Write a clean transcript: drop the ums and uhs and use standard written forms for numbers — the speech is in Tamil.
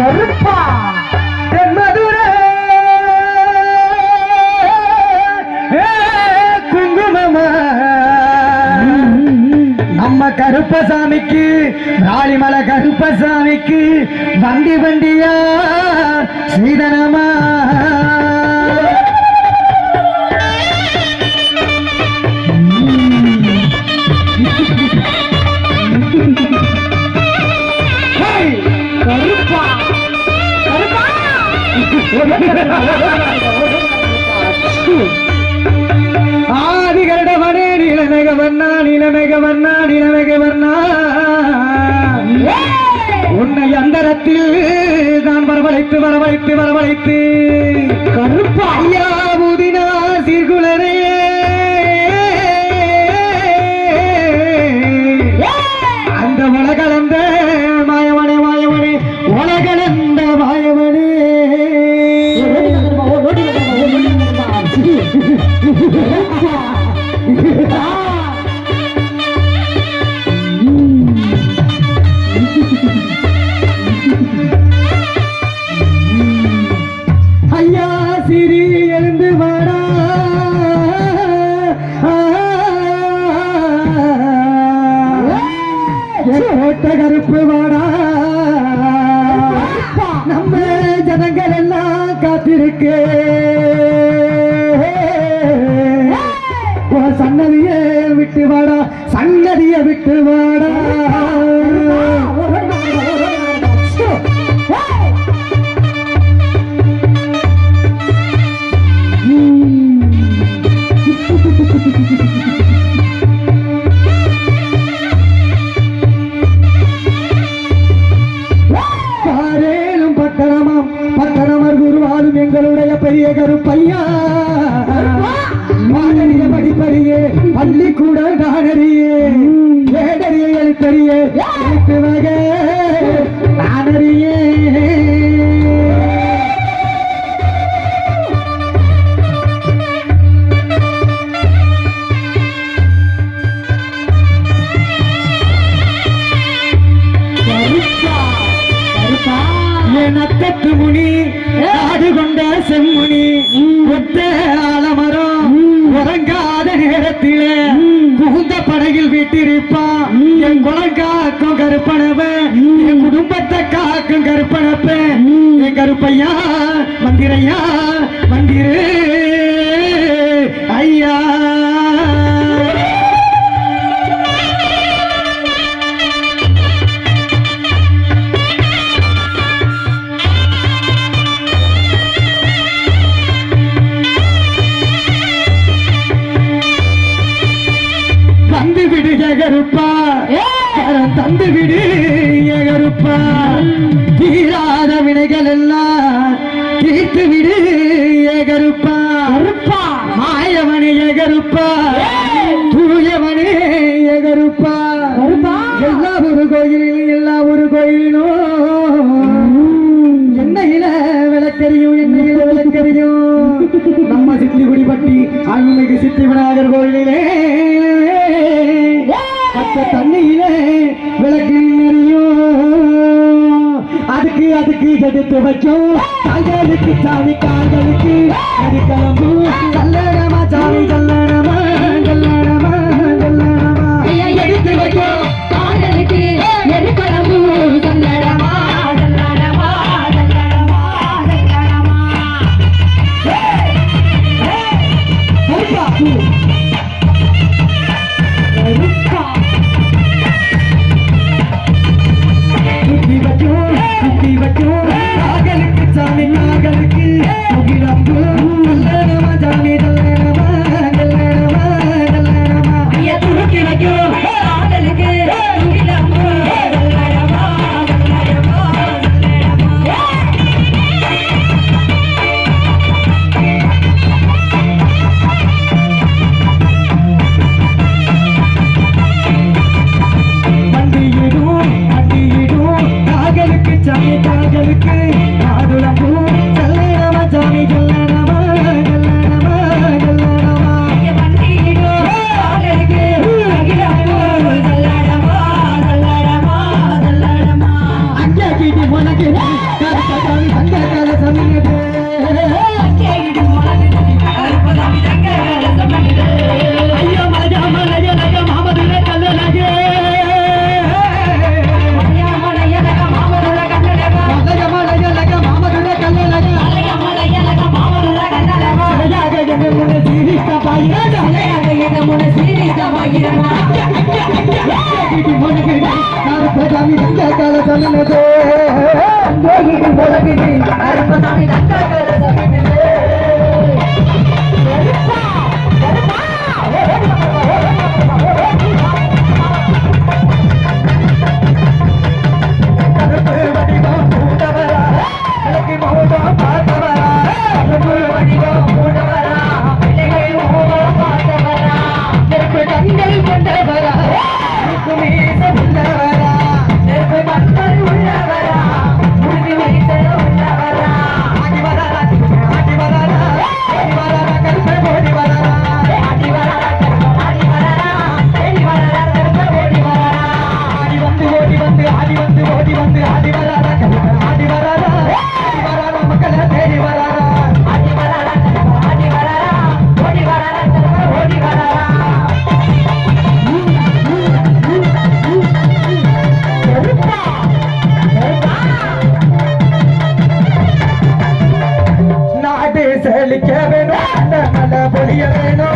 கருப்பா தென்மதுரை குங்குமமா நம்ம கருப்பசாமிக்கு ராளிமலை கருப்பசாமிக்கு வண்டி வண்டியா சீதனமா கருப்பா கருப்பா ஆதிகரடவனே நீலமேக வண்ணா நீலமேக வண்ணா நீலமேக வண்ணா உன்னை அந்தரத்தில் நான் வரவழைத்து வரவழைத்து வரவழைத்து கருப்பா ஐயா புதினா சீர்குலரே அந்த உலகளந்த மாயவனே மாயவனே உலகளந்த மாயவனே ஐயா சிறி எழுந்து வாடா ஓட்ட கருப்பு வாடா நம்ம ஜனங்கள் எல்லாம் காத்திருக்கு சன்னதியை விட்டு வாடா சன்னதியை விட்டு வாடா பாரேலும் பட்டணமாம் பட்டணமர் குருவாலும் எங்களுடைய பெரிய கருப்பையா மாணவிய படிப்பறியே பள்ளிக்கூட நானறியே ஏடறிய எழுத்தறியே எழுத்து வகை நானறியே நத்தத்து முனி நாடு கொண்ட செம்முனி ஒத்த ஆலமரம் உறங்காத நேரத்திலே புகுந்த படகில் வீட்டிருப்பான் என் குலம் காக்கும் கருப்பனவன் என் குடும்பத்தை காக்கும் கருப்பனப்பன் என் கருப்பையா மந்திரையா மந்திரு ஐயா தந்து விடு கருப்பா தந்து விடு கருப்பா தீராத வினைகள் எல்லாம் தீர்த்து விடு கருப்பா கருப்பா மாயவனே கருப்பா தூயவனே கருப்பா கருப்பா எல்லா ஒரு கோயிலும் எண்ணெயில விளக்கறியும் எண்ணெயில விளக்கறியும் நம்ம சித்திகுடி பட்டி அன்னைக்கு சித்தி விநாயகர் கோயிலிலே தண்ணியிலே விளக்கு நிறையும் அதுக்கு அதுக்கு எடுத்து வைக்கும் கால்களுக்கு சாமி கால்களுக்கு அது கிளம்பு கல்லடமா சாமி கல்லடமா கல்லடமா கல்லடமா எடுத்து வைக்கும் கால்களுக்கு எது கிளம்பு கல்லடமா கல்லடமா கல்லடமா கல்லடமா காகலுக்கு சாமி காகலுக்கு முகிலம்பு கல்லடமா சாமி கல்லடமா கல்லடமா கல்லடமா ஐயா துருக்கி வைக்கும் காகலுக்கு முகிலம்பு கல்லடமா கல்லடமா வண்டியிடும் காகலுக்கு சாமி காகலுக்கு காதுலம்பு கல்லடமா சாமி கல்லடமா கல்லடமா கல்லடமா வண்டியிடும் காகலுக்கு முகிலம்பு கல்லடமா கல்லடமா கல்லடமா அங்க கிட்டி முழங்குது கருப்பசாமி தங்க கலசம் இது ஐயா மலையா மலைய நக மாமதுரை கல்லழகு மலைய மலைய நக மாமதுரை கல்லழகு சரியாக என்ன முனை சீரிக்க பாயிரமா முழங்குது கருப்பசாமி தங்க கலசம் இது முழங்குது கருப்பசாமி தங்க கலசம் இது செழிக்க வேணும் நல்ல பொழிய வேணும்